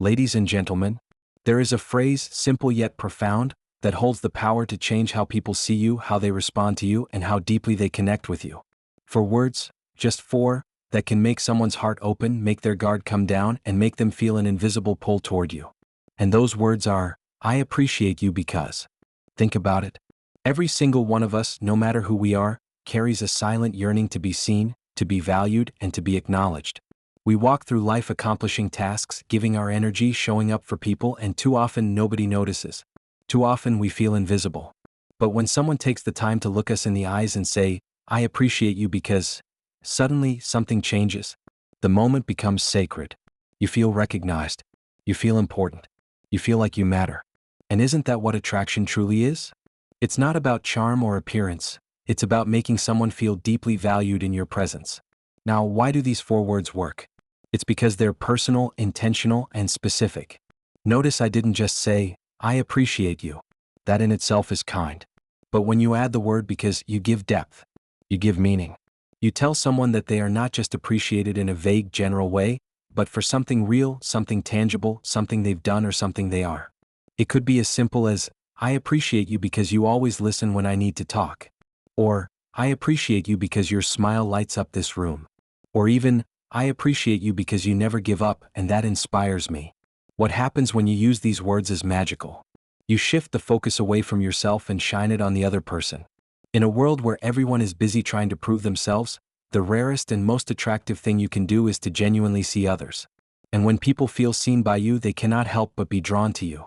Ladies and gentlemen, there is a phrase, simple yet profound, that holds the power to change how people see you, how they respond to you, and how deeply they connect with you. 4 words, just 4, that can make someone's heart open, make their guard come down, and make them feel an invisible pull toward you. And those words are, I appreciate you because. Think about it. Every single one of us, no matter who we are, carries a silent yearning to be seen, to be valued, and to be acknowledged. We walk through life accomplishing tasks, giving our energy, showing up for people, and too often nobody notices. Too often we feel invisible. But when someone takes the time to look us in the eyes and say, I appreciate you because, suddenly something changes. The moment becomes sacred. You feel recognized. You feel important. You feel like you matter. And isn't that what attraction truly is? It's not about charm or appearance. It's about making someone feel deeply valued in your presence. Now, why do these 4 words work? It's because they're personal, intentional, and specific. Notice I didn't just say, I appreciate you. That in itself is kind. But when you add the word because, you give depth. You give meaning. You tell someone that they are not just appreciated in a vague, general way, but for something real, something tangible, something they've done, or something they are. It could be as simple as, I appreciate you because you always listen when I need to talk. Or, I appreciate you because your smile lights up this room. Or even, I appreciate you because you never give up, and that inspires me. What happens when you use these words is magical. You shift the focus away from yourself and shine it on the other person. In a world where everyone is busy trying to prove themselves, the rarest and most attractive thing you can do is to genuinely see others. And when people feel seen by you, they cannot help but be drawn to you.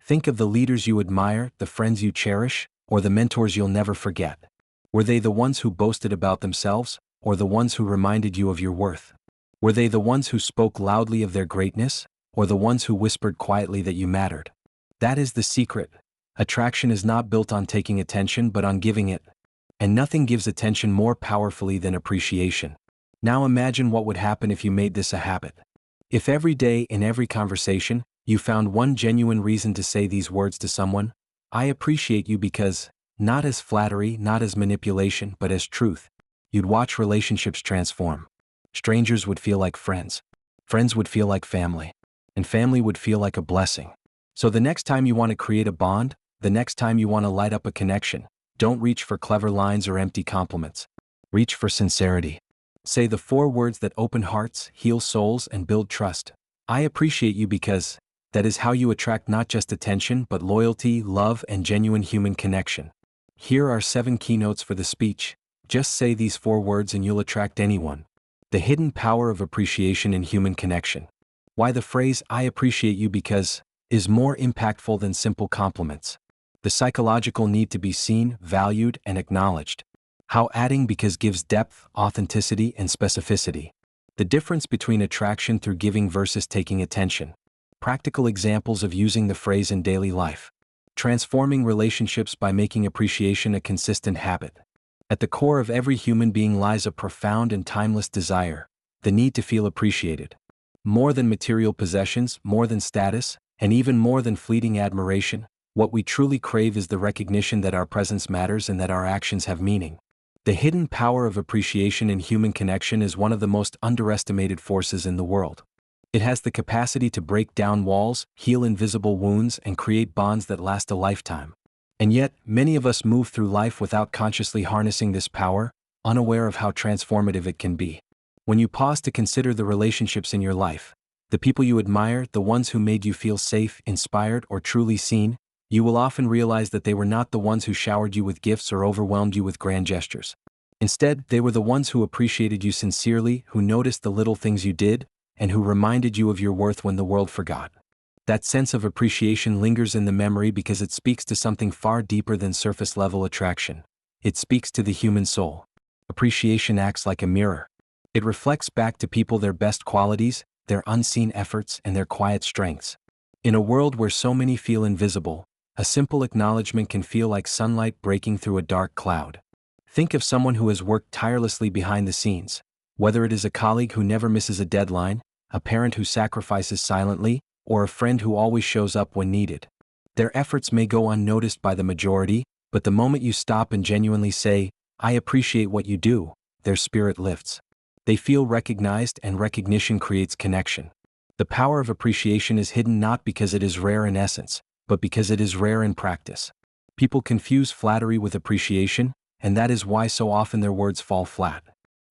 Think of the leaders you admire, the friends you cherish, or the mentors you'll never forget. Were they the ones who boasted about themselves, or the ones who reminded you of your worth? Were they the ones who spoke loudly of their greatness, or the ones who whispered quietly that you mattered? That is the secret. Attraction is not built on taking attention but on giving it. And nothing gives attention more powerfully than appreciation. Now imagine what would happen if you made this a habit. If every day, in every conversation, you found one genuine reason to say these words to someone, I appreciate you because, not as flattery, not as manipulation, but as truth, you'd watch relationships transform. Strangers would feel like friends. Friends would feel like family. And family would feel like a blessing. So the next time you want to create a bond, the next time you want to light up a connection, don't reach for clever lines or empty compliments. Reach for sincerity. Say the 4 words that open hearts, heal souls, and build trust. I appreciate you because, that is how you attract not just attention but loyalty, love, and genuine human connection. Here are 7 keynotes for the speech. Just say these 4 words and you'll attract anyone. The hidden power of appreciation in human connection. Why the phrase, I appreciate you because, is more impactful than simple compliments. The psychological need to be seen, valued, and acknowledged. How adding because gives depth, authenticity, and specificity. The difference between attraction through giving versus taking attention. Practical examples of using the phrase in daily life. Transforming relationships by making appreciation a consistent habit. At the core of every human being lies a profound and timeless desire, the need to feel appreciated. More than material possessions, more than status, and even more than fleeting admiration, what we truly crave is the recognition that our presence matters and that our actions have meaning. The hidden power of appreciation in human connection is one of the most underestimated forces in the world. It has the capacity to break down walls, heal invisible wounds, and create bonds that last a lifetime. And yet, many of us move through life without consciously harnessing this power, unaware of how transformative it can be. When you pause to consider the relationships in your life, the people you admire, the ones who made you feel safe, inspired, or truly seen, you will often realize that they were not the ones who showered you with gifts or overwhelmed you with grand gestures. Instead, they were the ones who appreciated you sincerely, who noticed the little things you did, and who reminded you of your worth when the world forgot. That sense of appreciation lingers in the memory because it speaks to something far deeper than surface-level attraction. It speaks to the human soul. Appreciation acts like a mirror. It reflects back to people their best qualities, their unseen efforts, and their quiet strengths. In a world where so many feel invisible, a simple acknowledgement can feel like sunlight breaking through a dark cloud. Think of someone who has worked tirelessly behind the scenes, whether it is a colleague who never misses a deadline, a parent who sacrifices silently, or a friend who always shows up when needed. Their efforts may go unnoticed by the majority, but the moment you stop and genuinely say, I appreciate what you do, their spirit lifts. They feel recognized, and recognition creates connection. The power of appreciation is hidden not because it is rare in essence, but because it is rare in practice. People confuse flattery with appreciation, and that is why so often their words fall flat.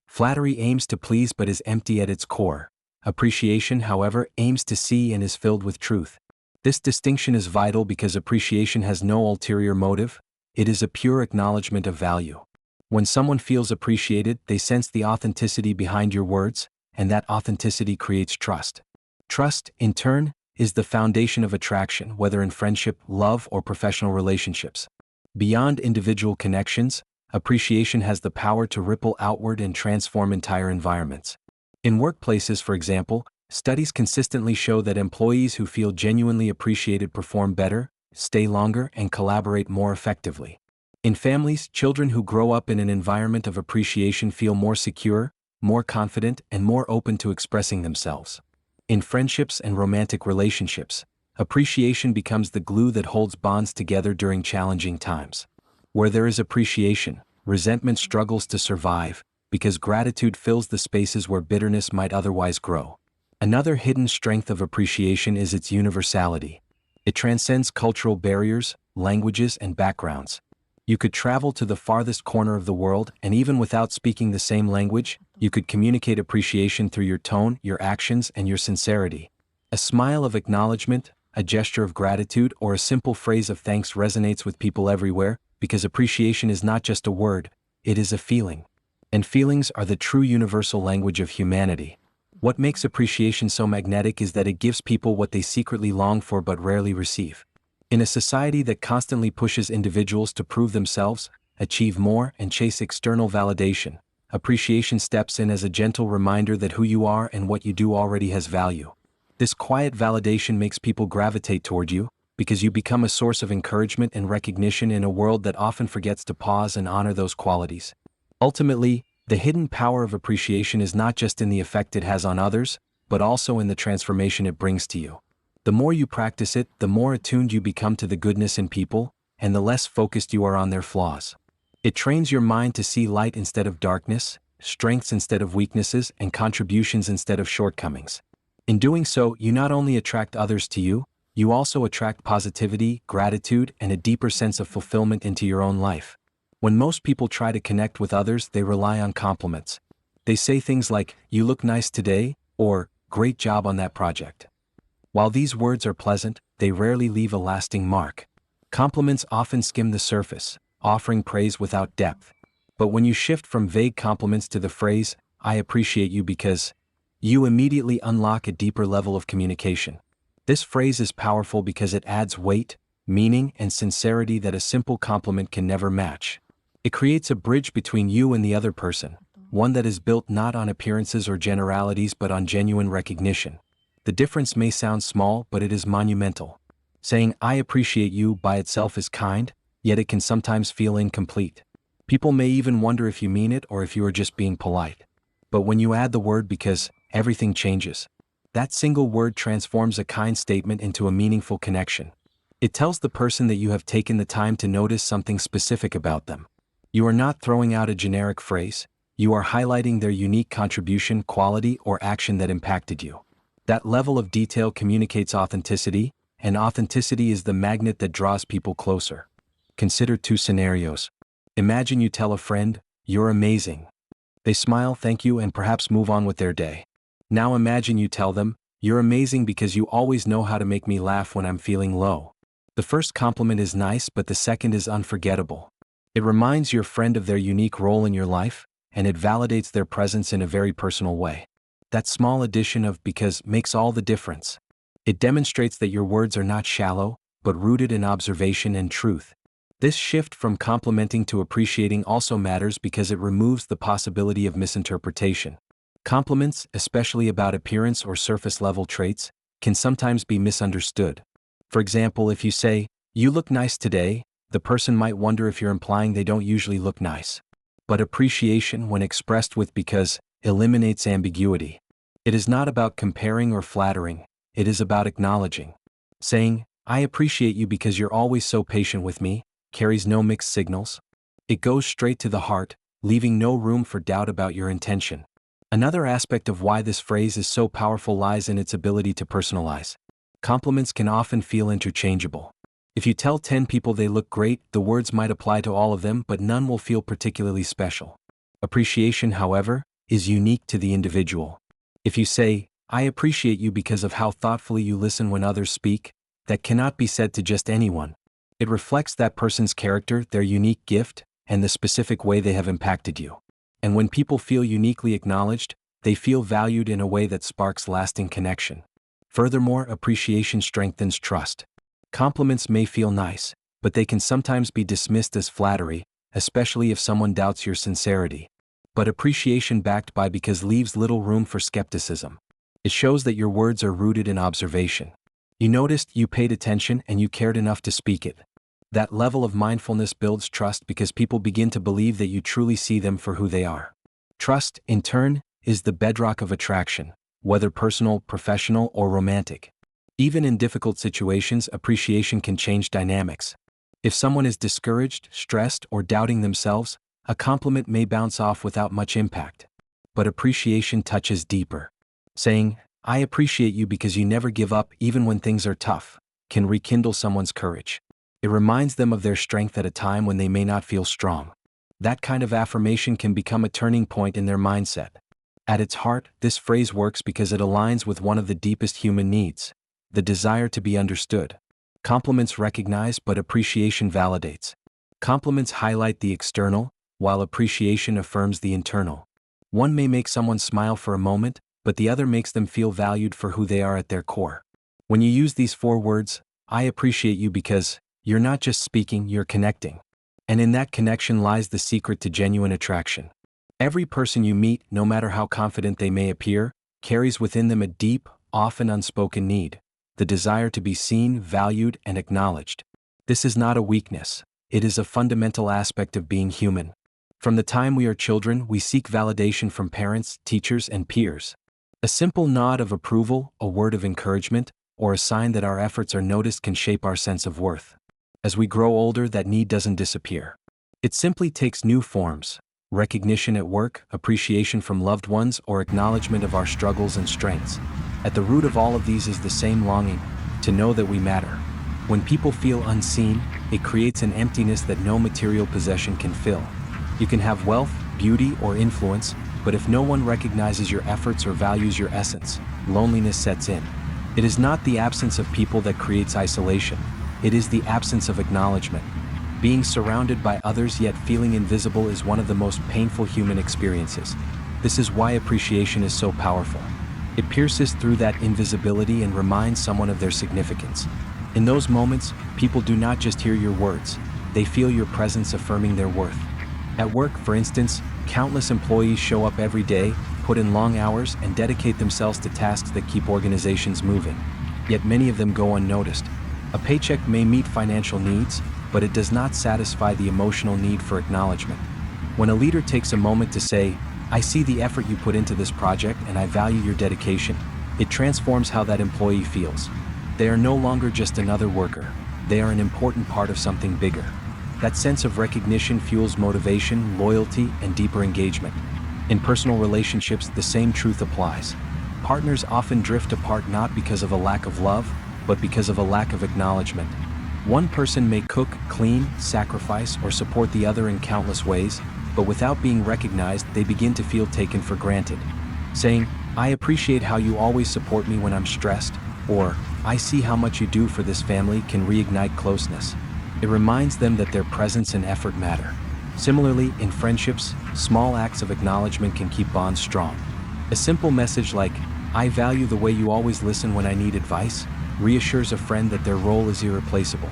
Flattery aims to please but is empty at its core. Appreciation, however, aims to see and is filled with truth. This distinction is vital because appreciation has no ulterior motive, it is a pure acknowledgement of value. When someone feels appreciated, they sense the authenticity behind your words, and that authenticity creates trust. Trust, in turn, is the foundation of attraction, whether in friendship, love, or professional relationships. Beyond individual connections, appreciation has the power to ripple outward and transform entire environments. In workplaces, for example, studies consistently show that employees who feel genuinely appreciated perform better, stay longer, and collaborate more effectively. In families, children who grow up in an environment of appreciation feel more secure, more confident, and more open to expressing themselves. In friendships and romantic relationships, appreciation becomes the glue that holds bonds together during challenging times. Where there is appreciation, resentment struggles to survive, because gratitude fills the spaces where bitterness might otherwise grow. Another hidden strength of appreciation is its universality. It transcends cultural barriers, languages, and backgrounds. You could travel to the farthest corner of the world, and even without speaking the same language, you could communicate appreciation through your tone, your actions, and your sincerity. A smile of acknowledgement, a gesture of gratitude, or a simple phrase of thanks resonates with people everywhere, because appreciation is not just a word, it is a feeling. And feelings are the true universal language of humanity. What makes appreciation so magnetic is that it gives people what they secretly long for but rarely receive. In a society that constantly pushes individuals to prove themselves, achieve more, and chase external validation, appreciation steps in as a gentle reminder that who you are and what you do already has value. This quiet validation makes people gravitate toward you, because you become a source of encouragement and recognition in a world that often forgets to pause and honor those qualities. Ultimately, the hidden power of appreciation is not just in the effect it has on others, but also in the transformation it brings to you. The more you practice it, the more attuned you become to the goodness in people, and the less focused you are on their flaws. It trains your mind to see light instead of darkness, strengths instead of weaknesses, and contributions instead of shortcomings. In doing so, you not only attract others to you, you also attract positivity, gratitude, and a deeper sense of fulfillment into your own life. When most people try to connect with others, they rely on compliments. They say things like, "You look nice today," or "Great job on that project." While these words are pleasant, they rarely leave a lasting mark. Compliments often skim the surface, offering praise without depth. But when you shift from vague compliments to the phrase, "I appreciate you because," you immediately unlock a deeper level of communication. This phrase is powerful because it adds weight, meaning, and sincerity that a simple compliment can never match. It creates a bridge between you and the other person, one that is built not on appearances or generalities but on genuine recognition. The difference may sound small, but it is monumental. Saying "I appreciate you" by itself is kind, yet it can sometimes feel incomplete. People may even wonder if you mean it or if you are just being polite. But when you add the word "because," everything changes. That single word transforms a kind statement into a meaningful connection. It tells the person that you have taken the time to notice something specific about them. You are not throwing out a generic phrase, you are highlighting their unique contribution, quality, or action that impacted you. That level of detail communicates authenticity, and authenticity is the magnet that draws people closer. Consider two scenarios. Imagine you tell a friend, "You're amazing." They smile, thank you, and perhaps move on with their day. Now imagine you tell them, "You're amazing because you always know how to make me laugh when I'm feeling low." The first compliment is nice, but the second is unforgettable. It reminds your friend of their unique role in your life, and it validates their presence in a very personal way. That small addition of "because" makes all the difference. It demonstrates that your words are not shallow, but rooted in observation and truth. This shift from complimenting to appreciating also matters because it removes the possibility of misinterpretation. Compliments, especially about appearance or surface-level traits, can sometimes be misunderstood. For example, if you say, "You look nice today," the person might wonder if you're implying they don't usually look nice. But appreciation, when expressed with "because," eliminates ambiguity. It is not about comparing or flattering, it is about acknowledging. Saying, "I appreciate you because you're always so patient with me," carries no mixed signals. It goes straight to the heart, leaving no room for doubt about your intention. Another aspect of why this phrase is so powerful lies in its ability to personalize. Compliments can often feel interchangeable. If you tell 10 people they look great, the words might apply to all of them, but none will feel particularly special. Appreciation, however, is unique to the individual. If you say, "I appreciate you because of how thoughtfully you listen when others speak," that cannot be said to just anyone. It reflects that person's character, their unique gift, and the specific way they have impacted you. And when people feel uniquely acknowledged, they feel valued in a way that sparks lasting connection. Furthermore, appreciation strengthens trust. Compliments may feel nice, but they can sometimes be dismissed as flattery, especially if someone doubts your sincerity. But appreciation backed by because leaves little room for skepticism. It shows that your words are rooted in observation. You noticed, you paid attention, and you cared enough to speak it. That level of mindfulness builds trust because people begin to believe that you truly see them for who they are. Trust, in turn, is the bedrock of attraction, whether personal, professional, or romantic. Even in difficult situations, appreciation can change dynamics. If someone is discouraged, stressed, or doubting themselves, a compliment may bounce off without much impact. But appreciation touches deeper. Saying, "I appreciate you because you never give up even when things are tough," can rekindle someone's courage. It reminds them of their strength at a time when they may not feel strong. That kind of affirmation can become a turning point in their mindset. At its heart, this phrase works because it aligns with one of the deepest human needs: the desire to be understood. Compliments recognize, but appreciation validates. Compliments highlight the external, while appreciation affirms the internal. One may make someone smile for a moment, but the other makes them feel valued for who they are at their core. When you use these 4 words, "I appreciate you because," you're not just speaking, you're connecting. And in that connection lies the secret to genuine attraction. Every person you meet, no matter how confident they may appear, carries within them a deep, often unspoken need: the desire to be seen, valued, and acknowledged. This is not a weakness. It is a fundamental aspect of being human. From the time we are children, we seek validation from parents, teachers, and peers. A simple nod of approval, a word of encouragement, or a sign that our efforts are noticed can shape our sense of worth. As we grow older, that need doesn't disappear. It simply takes new forms: recognition at work, appreciation from loved ones, or acknowledgement of our struggles and strengths. At the root of all of these is the same longing: to know that we matter. When people feel unseen, it creates an emptiness that no material possession can fill. You can have wealth, beauty, or influence, but if no one recognizes your efforts or values your essence, loneliness sets in. It is not the absence of people that creates isolation. It is the absence of acknowledgement. Being surrounded by others yet feeling invisible is one of the most painful human experiences. This is why appreciation is so powerful. It pierces through that invisibility and reminds someone of their significance. In those moments, people do not just hear your words, they feel your presence affirming their worth. At work, for instance, countless employees show up every day, put in long hours, and dedicate themselves to tasks that keep organizations moving. Yet many of them go unnoticed. A paycheck may meet financial needs, but it does not satisfy the emotional need for acknowledgement. When a leader takes a moment to say, "I see the effort you put into this project and I value your dedication," it transforms how that employee feels. They are no longer just another worker. They are an important part of something bigger. That sense of recognition fuels motivation, loyalty, and deeper engagement. In personal relationships, the same truth applies. Partners often drift apart not because of a lack of love, but because of a lack of acknowledgement. One person may cook, clean, sacrifice, or support the other in countless ways, but without being recognized, they begin to feel taken for granted. Saying, "I appreciate how you always support me when I'm stressed," or "I see how much you do for this family," can reignite closeness. It reminds them that their presence and effort matter. Similarly, in friendships, small acts of acknowledgement can keep bonds strong. A simple message like, "I value the way you always listen when I need advice," reassures a friend that their role is irreplaceable.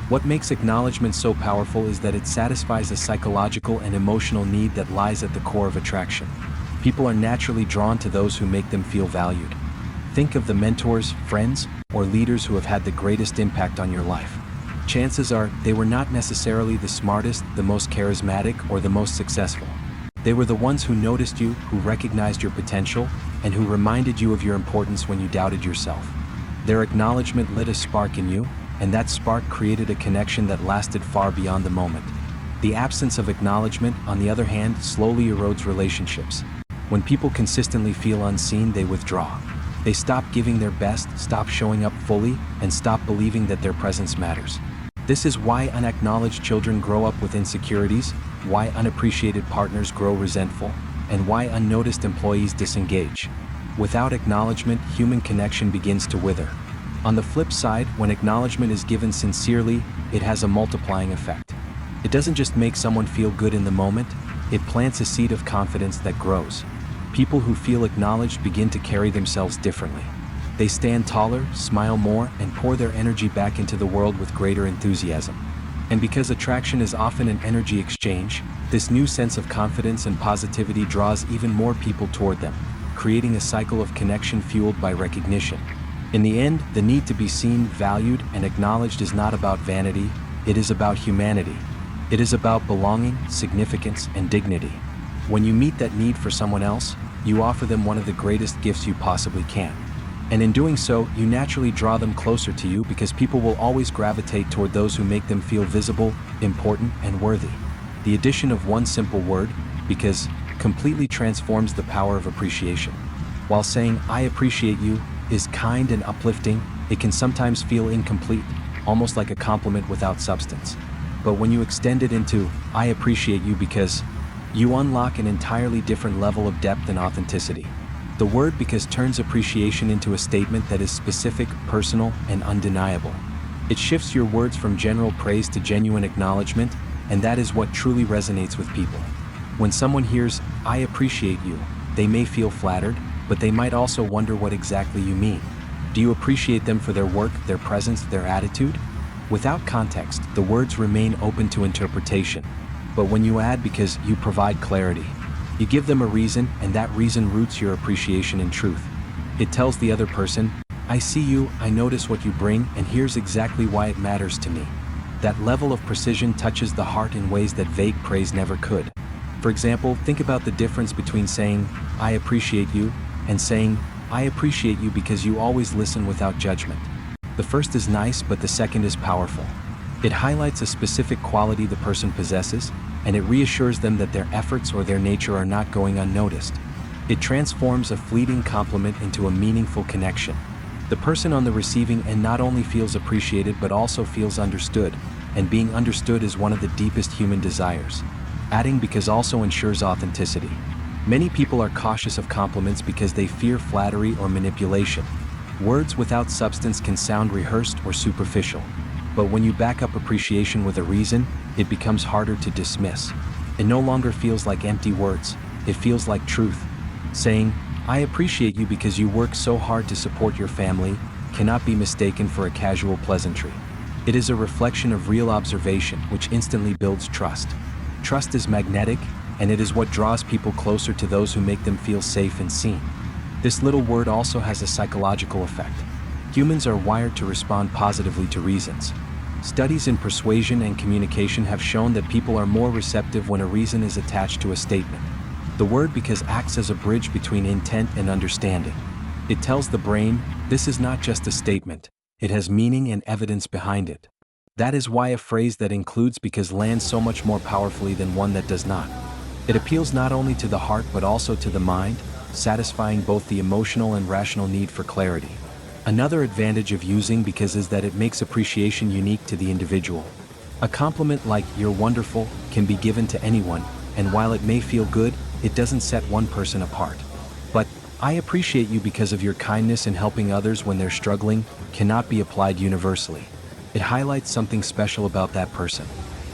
What makes acknowledgement so powerful is that it satisfies a psychological and emotional need that lies at the core of attraction. People are naturally drawn to those who make them feel valued. Think of the mentors, friends, or leaders who have had the greatest impact on your life. Chances are they were not necessarily the smartest, the most charismatic, or the most successful. They were the ones who noticed you, who recognized your potential, and who reminded you of your importance when you doubted yourself. Their acknowledgement lit a spark in you, and that spark created a connection that lasted far beyond the moment. The absence of acknowledgement, on the other hand, slowly erodes relationships. When people consistently feel unseen, they withdraw. They stop giving their best, stop showing up fully, and stop believing that their presence matters. This is why unacknowledged children grow up with insecurities, why unappreciated partners grow resentful, and why unnoticed employees disengage. Without acknowledgement, human connection begins to wither. On the flip side, when acknowledgement is given sincerely, it has a multiplying effect. It doesn't just make someone feel good in the moment, it plants a seed of confidence that grows. People who feel acknowledged begin to carry themselves differently. They stand taller, smile more, and pour their energy back into the world with greater enthusiasm. And because attraction is often an energy exchange, this new sense of confidence and positivity draws even more people toward them, creating a cycle of connection fueled by recognition. In the end, the need to be seen, valued, and acknowledged is not about vanity, it is about humanity. It is about belonging, significance, and dignity. When you meet that need for someone else, you offer them one of the greatest gifts you possibly can. And in doing so, you naturally draw them closer to you because people will always gravitate toward those who make them feel visible, important, and worthy. The addition of one simple word, because, completely transforms the power of appreciation. While saying, "I appreciate you," is kind and uplifting, it can sometimes feel incomplete, almost like a compliment without substance. But when you extend it into, "I appreciate you because," you unlock an entirely different level of depth and authenticity. The word "because" turns appreciation into a statement that is specific, personal, and undeniable. It shifts your words from general praise to genuine acknowledgement, and that is what truly resonates with people. When someone hears, "I appreciate you," they may feel flattered, but they might also wonder what exactly you mean. Do you appreciate them for their work, their presence, their attitude? Without context, the words remain open to interpretation. But when you add "because," you provide clarity. You give them a reason, and that reason roots your appreciation in truth. It tells the other person, "I see you, I notice what you bring, and here's exactly why it matters to me." That level of precision touches the heart in ways that vague praise never could. For example, think about the difference between saying, "I appreciate you," and saying, "I appreciate you because you always listen without judgment." The first is nice, but the second is powerful. It highlights a specific quality the person possesses, and it reassures them that their efforts or their nature are not going unnoticed. It transforms a fleeting compliment into a meaningful connection. The person on the receiving end not only feels appreciated but also feels understood, and being understood is one of the deepest human desires. Adding "because" also ensures authenticity. Many people are cautious of compliments because they fear flattery or manipulation. Words without substance can sound rehearsed or superficial. But when you back up appreciation with a reason, it becomes harder to dismiss. It no longer feels like empty words, it feels like truth. Saying, "I appreciate you because you work so hard to support your family," cannot be mistaken for a casual pleasantry. It is a reflection of real observation, which instantly builds trust. Trust is magnetic, and it is what draws people closer to those who make them feel safe and seen. This little word also has a psychological effect. Humans are wired to respond positively to reasons. Studies in persuasion and communication have shown that people are more receptive when a reason is attached to a statement. The word "because" acts as a bridge between intent and understanding. It tells the brain, this is not just a statement, it has meaning and evidence behind it. That is why a phrase that includes "because" lands so much more powerfully than one that does not. It appeals not only to the heart but also to the mind, satisfying both the emotional and rational need for clarity. Another advantage of using "because" is that it makes appreciation unique to the individual. A compliment like "you're wonderful" can be given to anyone, and while it may feel good, it doesn't set one person apart. But "I appreciate you because of your kindness in helping others when they're struggling" cannot be applied universally. It highlights something special about that person.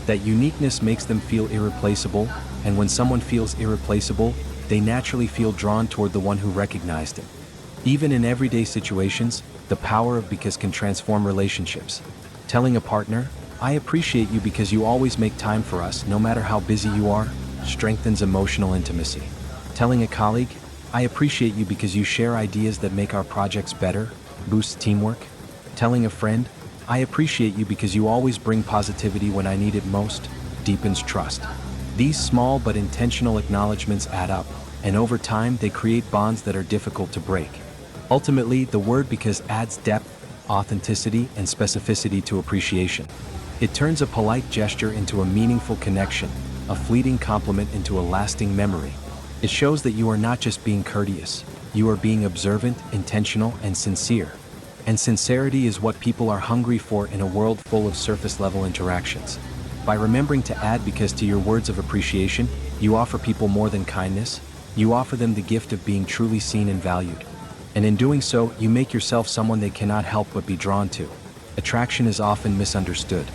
That uniqueness makes them feel irreplaceable, and when someone feels irreplaceable, they naturally feel drawn toward the one who recognized him. Even in everyday situations, the power of "because" can transform relationships. Telling a partner, "I appreciate you because you always make time for us no matter how busy you are," strengthens emotional intimacy. Telling a colleague, "I appreciate you because you share ideas that make our projects better," boosts teamwork. Telling a friend, "I appreciate you because you always bring positivity when I need it most," deepens trust. These small but intentional acknowledgments add up, and over time they create bonds that are difficult to break. Ultimately, the word "because" adds depth, authenticity, and specificity to appreciation. It turns a polite gesture into a meaningful connection, a fleeting compliment into a lasting memory. It shows that you are not just being courteous, you are being observant, intentional, and sincere. And sincerity is what people are hungry for in a world full of surface-level interactions. By remembering to add because to your words of appreciation, you offer people more than kindness, you offer them the gift of being truly seen and valued. And in doing so, you make yourself someone they cannot help but be drawn to. Attraction is often misunderstood.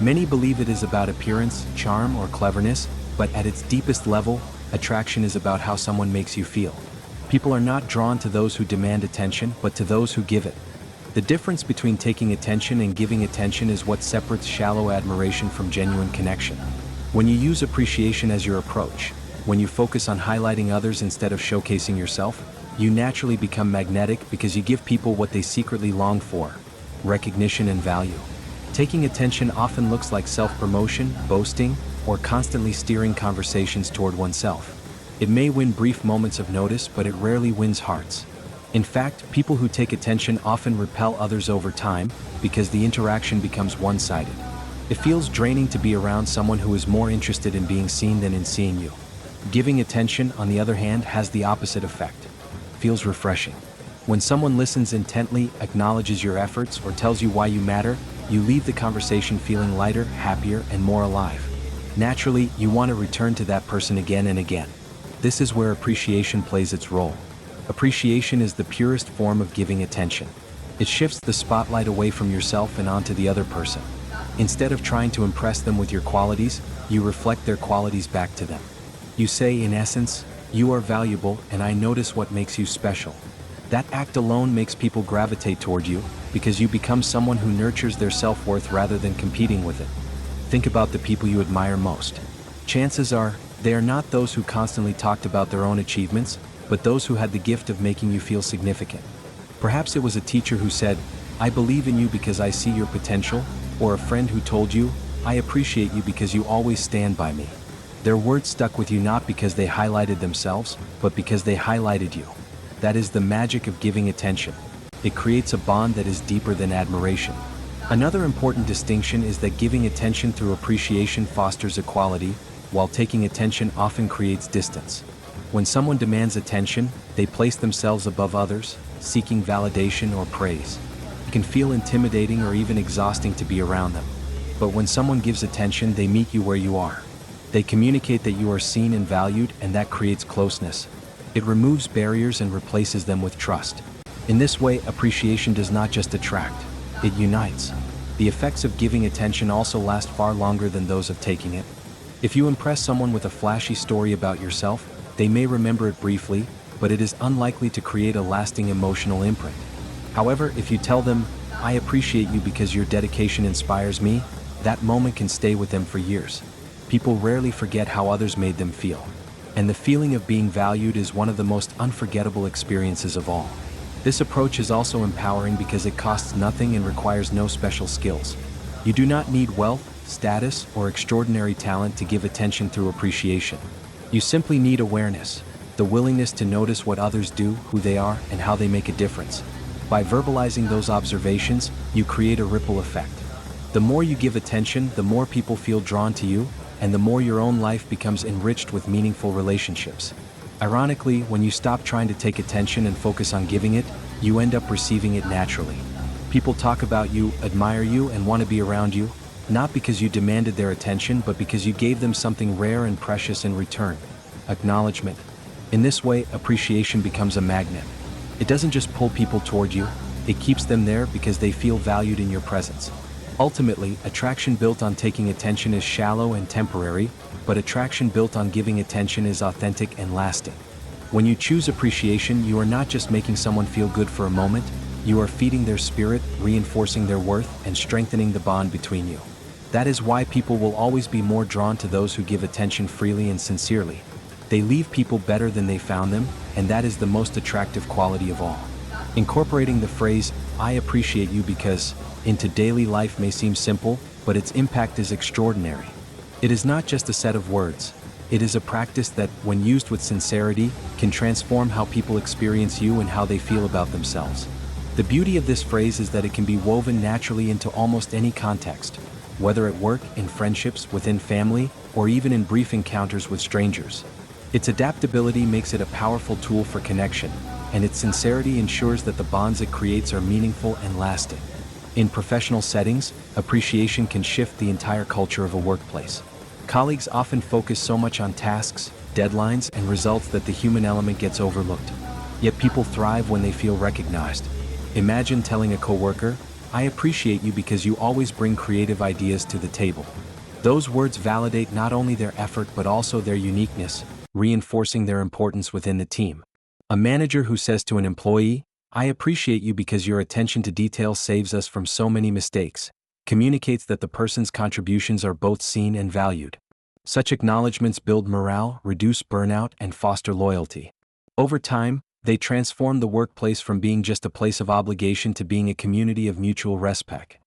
Many believe it is about appearance, charm, or cleverness, but at its deepest level, attraction is about how someone makes you feel. People are not drawn to those who demand attention, but to those who give it. The difference between taking attention and giving attention is what separates shallow admiration from genuine connection. When you use appreciation as your approach, when you focus on highlighting others instead of showcasing yourself, you naturally become magnetic because you give people what they secretly long for: recognition and value. Taking attention often looks like self-promotion, boasting, or constantly steering conversations toward oneself. It may win brief moments of notice, but it rarely wins hearts. In fact, people who take attention often repel others over time because the interaction becomes one-sided. It feels draining to be around someone who is more interested in being seen than in seeing you. Giving attention, on the other hand, has the opposite effect. Feels refreshing. When someone listens intently, acknowledges your efforts, or tells you why you matter, you leave the conversation feeling lighter, happier, and more alive. Naturally, you want to return to that person again and again. This is where appreciation plays its role. Appreciation is the purest form of giving attention. It shifts the spotlight away from yourself and onto the other person. Instead of trying to impress them with your qualities, you reflect their qualities back to them. You say, in essence, "You are valuable, and I notice what makes you special." That act alone makes people gravitate toward you because you become someone who nurtures their self-worth rather than competing with it. Think about the people you admire most. Chances are, they are not those who constantly talked about their own achievements, but those who had the gift of making you feel significant. Perhaps it was a teacher who said, "I believe in you because I see your potential," or a friend who told you, "I appreciate you because you always stand by me." Their words stuck with you not because they highlighted themselves, but because they highlighted you. That is the magic of giving attention. It creates a bond that is deeper than admiration. Another important distinction is that giving attention through appreciation fosters equality, while taking attention often creates distance. When someone demands attention, they place themselves above others, seeking validation or praise. It can feel intimidating or even exhausting to be around them. But when someone gives attention, they meet you where you are. They communicate that you are seen and valued, and that creates closeness. It removes barriers and replaces them with trust. In this way, appreciation does not just attract, it unites. The effects of giving attention also last far longer than those of taking it. If you impress someone with a flashy story about yourself, they may remember it briefly, but it is unlikely to create a lasting emotional imprint. However, if you tell them, "I appreciate you because your dedication inspires me," that moment can stay with them for years. People rarely forget how others made them feel. And the feeling of being valued is one of the most unforgettable experiences of all. This approach is also empowering because it costs nothing and requires no special skills. You do not need wealth, status, or extraordinary talent to give attention through appreciation. You simply need awareness, the willingness to notice what others do, who they are, and how they make a difference. By verbalizing those observations, you create a ripple effect. The more you give attention, the more people feel drawn to you, and the more your own life becomes enriched with meaningful relationships. Ironically, when you stop trying to take attention and focus on giving it, you end up receiving it naturally. People talk about you, admire you, and want to be around you, not because you demanded their attention, but because you gave them something rare and precious in return: acknowledgement. In this way, appreciation becomes a magnet. It doesn't just pull people toward you, it keeps them there because they feel valued in your presence. Ultimately, attraction built on taking attention is shallow and temporary, but attraction built on giving attention is authentic and lasting. When you choose appreciation, you are not just making someone feel good for a moment, you are feeding their spirit, reinforcing their worth, and strengthening the bond between you. That is why people will always be more drawn to those who give attention freely and sincerely. They leave people better than they found them, and that is the most attractive quality of all. Incorporating the phrase, "I appreciate you because," into daily life may seem simple, but its impact is extraordinary. It is not just a set of words. It is a practice that, when used with sincerity, can transform how people experience you and how they feel about themselves. The beauty of this phrase is that it can be woven naturally into almost any context, whether at work, in friendships, within family, or even in brief encounters with strangers. Its adaptability makes it a powerful tool for connection, and its sincerity ensures that the bonds it creates are meaningful and lasting. In professional settings, appreciation can shift the entire culture of a workplace. Colleagues often focus so much on tasks, deadlines, and results that the human element gets overlooked. Yet people thrive when they feel recognized. Imagine telling a coworker, "I appreciate you because you always bring creative ideas to the table." Those words validate not only their effort but also their uniqueness, reinforcing their importance within the team. A manager who says to an employee, "I appreciate you because your attention to detail saves us from so many mistakes," communicates that the person's contributions are both seen and valued. Such acknowledgments build morale, reduce burnout, and foster loyalty. Over time, they transform the workplace from being just a place of obligation to being a community of mutual respect.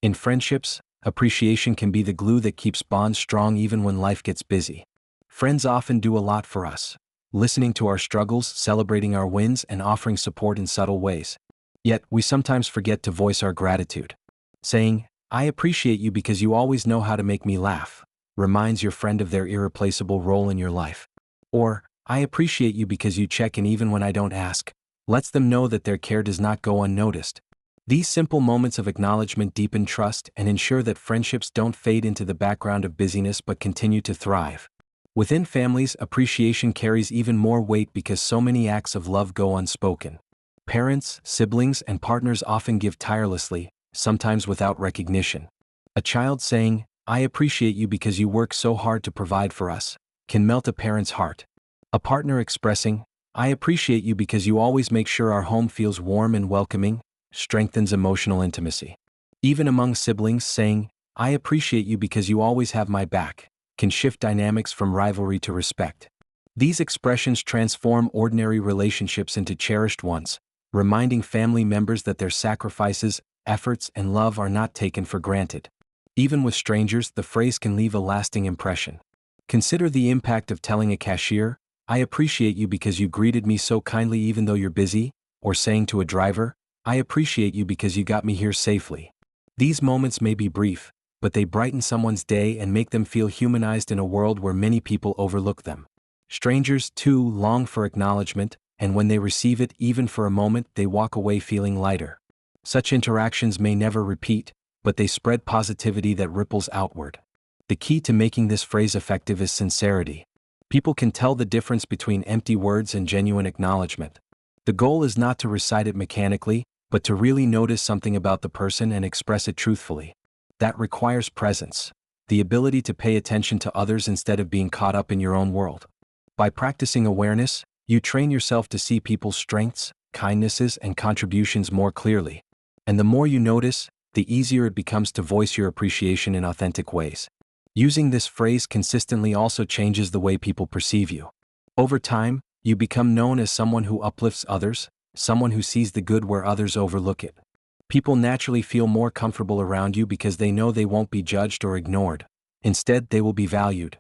In friendships, appreciation can be the glue that keeps bonds strong even when life gets busy. Friends often do a lot for us, listening to our struggles, celebrating our wins, and offering support in subtle ways. Yet, we sometimes forget to voice our gratitude. Saying, "I appreciate you because you always know how to make me laugh," reminds your friend of their irreplaceable role in your life. Or, "I appreciate you because you check in even when I don't ask," lets them know that their care does not go unnoticed. These simple moments of acknowledgement deepen trust and ensure that friendships don't fade into the background of busyness but continue to thrive. Within families, appreciation carries even more weight because so many acts of love go unspoken. Parents, siblings, and partners often give tirelessly, sometimes without recognition. A child saying, "I appreciate you because you work so hard to provide for us," can melt a parent's heart. A partner expressing, "I appreciate you because you always make sure our home feels warm and welcoming," strengthens emotional intimacy. Even among siblings, saying, "I appreciate you because you always have my back," can shift dynamics from rivalry to respect. These expressions transform ordinary relationships into cherished ones, reminding family members that their sacrifices, efforts, and love are not taken for granted. Even with strangers, the phrase can leave a lasting impression. Consider the impact of telling a cashier, "I appreciate you because you greeted me so kindly even though you're busy," or saying to a driver, "I appreciate you because you got me here safely." These moments may be brief, but they brighten someone's day and make them feel humanized in a world where many people overlook them. Strangers, too, long for acknowledgement, and when they receive it even for a moment, they walk away feeling lighter. Such interactions may never repeat, but they spread positivity that ripples outward. The key to making this phrase effective is sincerity. People can tell the difference between empty words and genuine acknowledgement. The goal is not to recite it mechanically, but to really notice something about the person and express it truthfully. That requires presence, the ability to pay attention to others instead of being caught up in your own world. By practicing awareness, you train yourself to see people's strengths, kindnesses, and contributions more clearly. And the more you notice, the easier it becomes to voice your appreciation in authentic ways. Using this phrase consistently also changes the way people perceive you. Over time, you become known as someone who uplifts others, someone who sees the good where others overlook it. People naturally feel more comfortable around you because they know they won't be judged or ignored. Instead, they will be valued.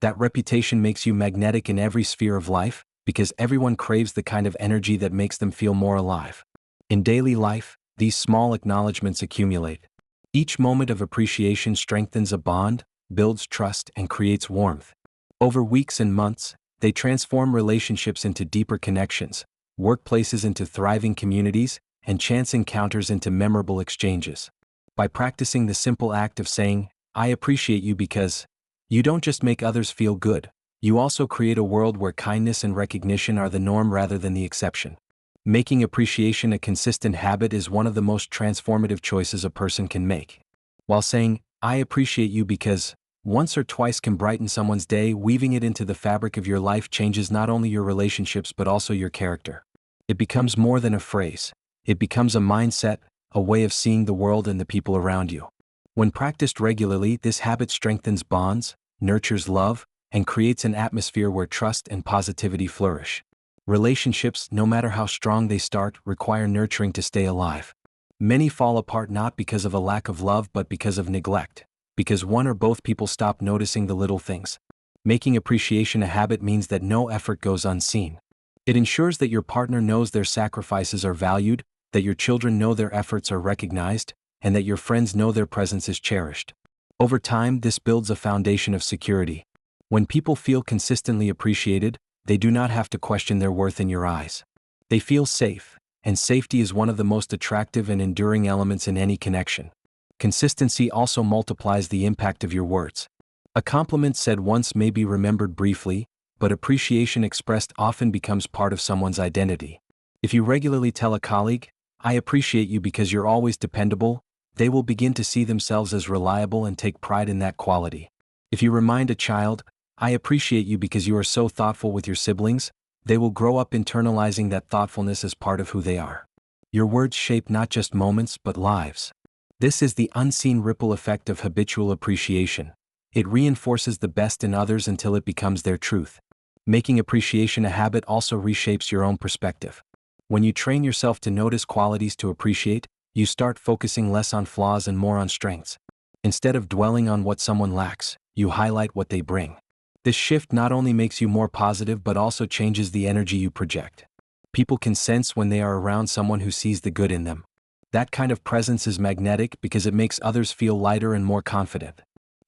That reputation makes you magnetic in every sphere of life, because everyone craves the kind of energy that makes them feel more alive. In daily life, these small acknowledgments accumulate. Each moment of appreciation strengthens a bond, builds trust, and creates warmth. Over weeks and months, they transform relationships into deeper connections, workplaces into thriving communities, and chance encounters into memorable exchanges. By practicing the simple act of saying, "I appreciate you because," you don't just make others feel good, you also create a world where kindness and recognition are the norm rather than the exception. Making appreciation a consistent habit is one of the most transformative choices a person can make. While saying, "I appreciate you because," once or twice can brighten someone's day, weaving it into the fabric of your life changes not only your relationships but also your character. It becomes more than a phrase. It becomes a mindset, a way of seeing the world and the people around you. When practiced regularly, this habit strengthens bonds, nurtures love, and creates an atmosphere where trust and positivity flourish. Relationships, no matter how strong they start, require nurturing to stay alive. Many fall apart not because of a lack of love but because of neglect, because one or both people stop noticing the little things. Making appreciation a habit means that no effort goes unseen. It ensures that your partner knows their sacrifices are valued, that your children know their efforts are recognized, and that your friends know their presence is cherished. Over time, this builds a foundation of security. When people feel consistently appreciated, they do not have to question their worth in your eyes. They feel safe, and safety is one of the most attractive and enduring elements in any connection. Consistency also multiplies the impact of your words. A compliment said once may be remembered briefly, but appreciation expressed often becomes part of someone's identity. If you regularly tell a colleague, "I appreciate you because you're always dependable," they will begin to see themselves as reliable and take pride in that quality. If you remind a child, "I appreciate you because you are so thoughtful with your siblings," they will grow up internalizing that thoughtfulness as part of who they are. Your words shape not just moments but lives. This is the unseen ripple effect of habitual appreciation. It reinforces the best in others until it becomes their truth. Making appreciation a habit also reshapes your own perspective. When you train yourself to notice qualities to appreciate, you start focusing less on flaws and more on strengths. Instead of dwelling on what someone lacks, you highlight what they bring. This shift not only makes you more positive but also changes the energy you project. People can sense when they are around someone who sees the good in them. That kind of presence is magnetic because it makes others feel lighter and more confident.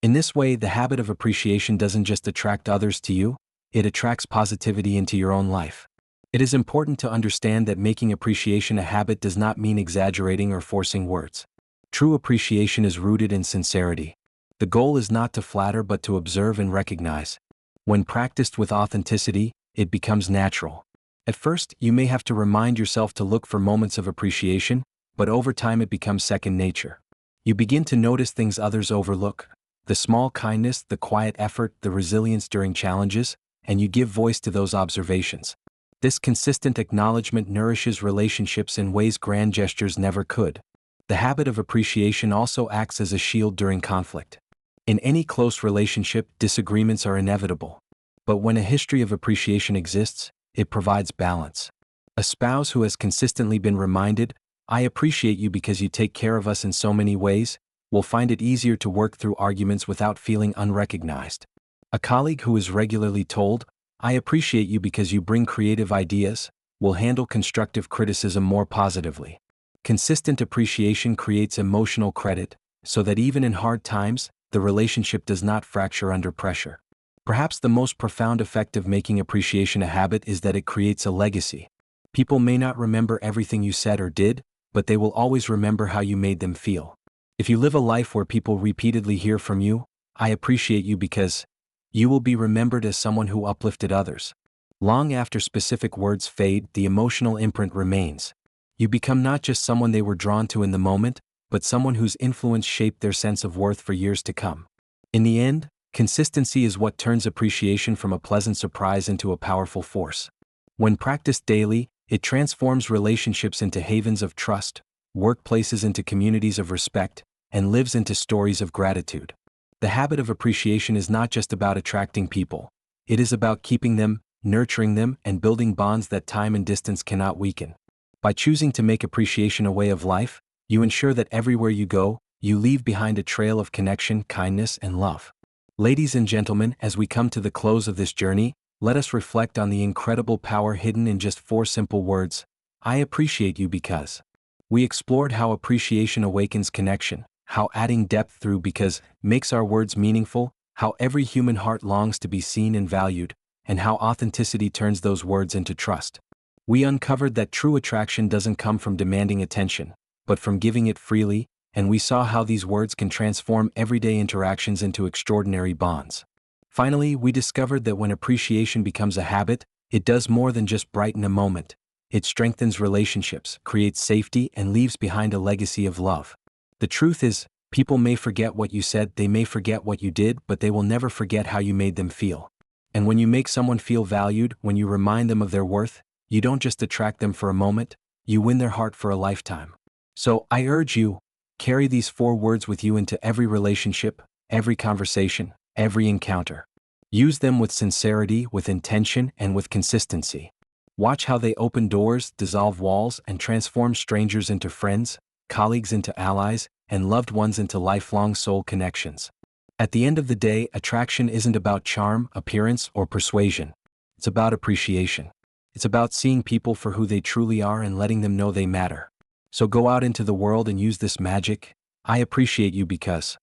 In this way, the habit of appreciation doesn't just attract others to you, it attracts positivity into your own life. It is important to understand that making appreciation a habit does not mean exaggerating or forcing words. True appreciation is rooted in sincerity. The goal is not to flatter but to observe and recognize. When practiced with authenticity, it becomes natural. At first, you may have to remind yourself to look for moments of appreciation, but over time it becomes second nature. You begin to notice things others overlook: the small kindness, the quiet effort, the resilience during challenges, and you give voice to those observations. This consistent acknowledgement nourishes relationships in ways grand gestures never could. The habit of appreciation also acts as a shield during conflict. In any close relationship, disagreements are inevitable. But when a history of appreciation exists, it provides balance. A spouse who has consistently been reminded, "I appreciate you because you take care of us in so many ways," will find it easier to work through arguments without feeling unrecognized. A colleague who is regularly told, "I appreciate you because you bring creative ideas," will handle constructive criticism more positively. Consistent appreciation creates emotional credit, so that even in hard times, the relationship does not fracture under pressure. Perhaps the most profound effect of making appreciation a habit is that it creates a legacy. People may not remember everything you said or did, but they will always remember how you made them feel. If you live a life where people repeatedly hear from you, "I appreciate you because," you will be remembered as someone who uplifted others. Long after specific words fade, the emotional imprint remains. You become not just someone they were drawn to in the moment, but someone whose influence shaped their sense of worth for years to come. In the end, consistency is what turns appreciation from a pleasant surprise into a powerful force. When practiced daily, it transforms relationships into havens of trust, workplaces into communities of respect, and lives into stories of gratitude. The habit of appreciation is not just about attracting people. It is about keeping them, nurturing them, and building bonds that time and distance cannot weaken. By choosing to make appreciation a way of life, you ensure that everywhere you go, you leave behind a trail of connection, kindness, and love. Ladies and gentlemen, as we come to the close of this journey, let us reflect on the incredible power hidden in just 4 simple words: "I appreciate you because." We explored how appreciation awakens connection, how adding depth through "because" makes our words meaningful, how every human heart longs to be seen and valued, and how authenticity turns those words into trust. We uncovered that true attraction doesn't come from demanding attention, but from giving it freely, and we saw how these words can transform everyday interactions into extraordinary bonds. Finally, we discovered that when appreciation becomes a habit, it does more than just brighten a moment. It strengthens relationships, creates safety, and leaves behind a legacy of love. The truth is, people may forget what you said, they may forget what you did, but they will never forget how you made them feel. And when you make someone feel valued, when you remind them of their worth, you don't just attract them for a moment, you win their heart for a lifetime. So, I urge you, carry these 4 words with you into every relationship, every conversation, every encounter. Use them with sincerity, with intention, and with consistency. Watch how they open doors, dissolve walls, and transform strangers into friends, colleagues into allies, and loved ones into lifelong soul connections. At the end of the day, attraction isn't about charm, appearance, or persuasion. It's about appreciation. It's about seeing people for who they truly are and letting them know they matter. So go out into the world and use this magic, "I appreciate you because."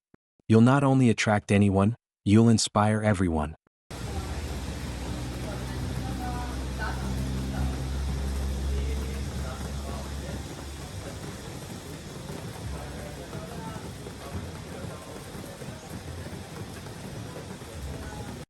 You'll not only attract anyone, you'll inspire everyone.